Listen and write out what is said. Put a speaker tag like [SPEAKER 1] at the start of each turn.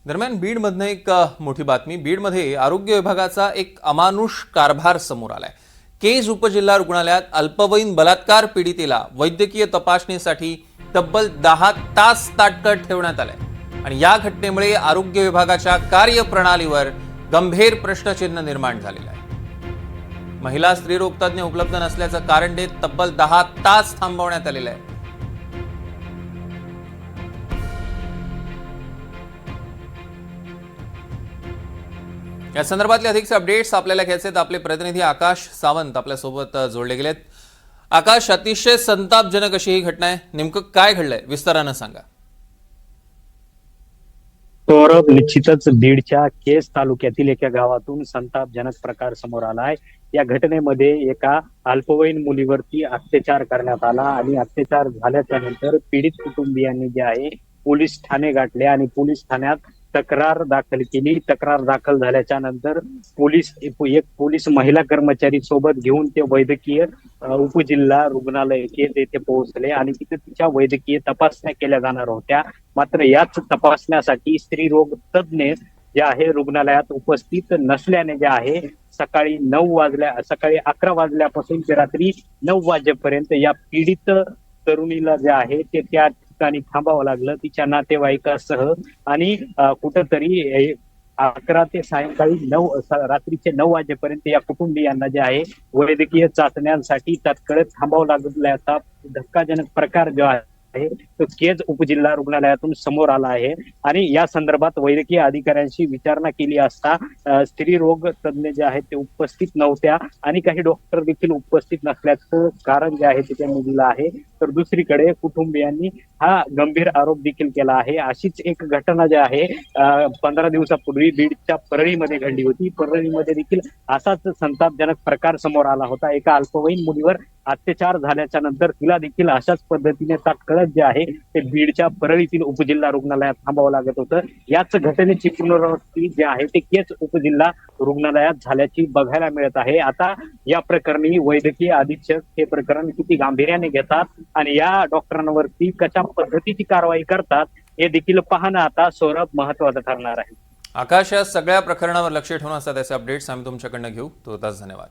[SPEAKER 1] दरम्यान बीडमधनं एक मोठी बातमी. बीडमध्ये आरोग्य विभागाचा एक अमानुष कारभार समोर आलाय. केज उपजिल्हा रुग्णालयात अल्पवयीन बलात्कार पीडितेला वैद्यकीय तपासणीसाठी तब्बल 10 तास ताटकळत ठेवण्यात आलंय आणि या घटनेमुळे आरोग्य विभागाच्या कार्यप्रणालीवर गंभीर प्रश्नचिन्ह निर्माण झालेलं आहे. महिला स्त्रीरोग तज्ञ उपलब्ध नसल्याचं कारण देत तब्बल 10 तास थांबवण्यात आलेलं आहे. या संदर्भातले अधिकचे अपडेट्स आपल्याला घ्यायचे आहेत. आपले प्रतिनिधी आकाश सावंत आपल्यासोबत जोडले गेलेत. आकाश, अतिशय संतापजनक अशी ही घटना आहे. नेमकं काय घडलंय विस्तारानं सांगा.
[SPEAKER 2] सौरभ, निश्चितच बीडच्या केज तालुक्यातील एका गावातून संतापजनक प्रकार समोर आलाय. या घटनेमध्ये एका अल्पवयीन मुलीवरती अत्याचार करण्यात आला आणि अत्याचार झाल्याच्या नंतर पीडित कुटुंबियांनी जे आहे पोलीस ठाणे गाठले आणि पोलीस ठाण्यात तक्रार दाखल केली. तक्रार दाखल झाल्याच्या नंतर एक पोलीस महिला कर्मचारी सोबत घेऊन ते वैद्यकीय उपजिल्हा रुग्णालय केज येथे पोहोचले आणि तिथे तिच्या वैद्यकीय तपासण्या केल्या जाणार होत्या. मात्र याच तपासण्यासाठी स्त्रीरोग तज्ञ जे आहे रुग्णालयात उपस्थित नसल्याने जे आहे सकाळी 11 वाजल्यापासून ते रात्री 9 वाजेपर्यंत या पीडित तरुणीला जे आहे ते त्या ठिकाणी थांबावं लागलं तिच्या नातेवाईकासह. आणि कुठंतरी 11 ते सायंकाळी रात्रीचे 9 वाजेपर्यंत या कुटुंबियांना जे आहे वैद्यकीय चाचण्यांसाठी तात्काळ थांबावं लागल्याचा धक्काजनक प्रकार जो आहे तो केज उपजिल्हा रुग्णालयातून समोर आला आहे. आणि या संदर्भात वैद्यकीय अधिकाऱ्यांशी विचारणा केली असता स्त्रीरोग तज्ञ जे आहेत ते उपस्थित नव्हत्या आणि काही डॉक्टर देखील उपस्थित नसल्याचं कारण जे आहे ते त्यांनी दिलं आहे. तर दुसरीकडे कुटुंबियांनी हा गंभीर आरोप देखील केला आहे. अशीच एक घटना जी आहे 15 दिवसापूर्वी बीडच्या परळीमध्ये घडली होती. परळीमध्ये देखील असाच संतापजनक प्रकार समोर आला होता. एका अल्पवयीन मुलीवर अत्याचार झाल्याच्या नंतर तिला देखील अशाच पद्धतीने तात्काळ जे आहे ते बीडच्या परळीतील उपजिल्हा रुग्णालयात थांबावं लागत होतं. याच घटनेची पुनरावृत्ती जे आहे ते केज उपजिल्हा रुग्णालयात झाल्याची बघायला मिळत आहे. आता या प्रकरणी वैद्यकीय अधीक्षक हे प्रकरण किती गांभीर्याने घेतात आणि या डॉक्टरांवरती कशा पद्धतीची कारवाई करतात हे देखील पाहणं आता सौरभ महत्वाचं ठरणार आहे.
[SPEAKER 1] आकाश, या सगळ्या प्रकरणावर लक्ष ठेवून असतात त्याचे अपडेट्स आम्ही तुमच्याकडनं घेऊ. तुर्तास धन्यवाद.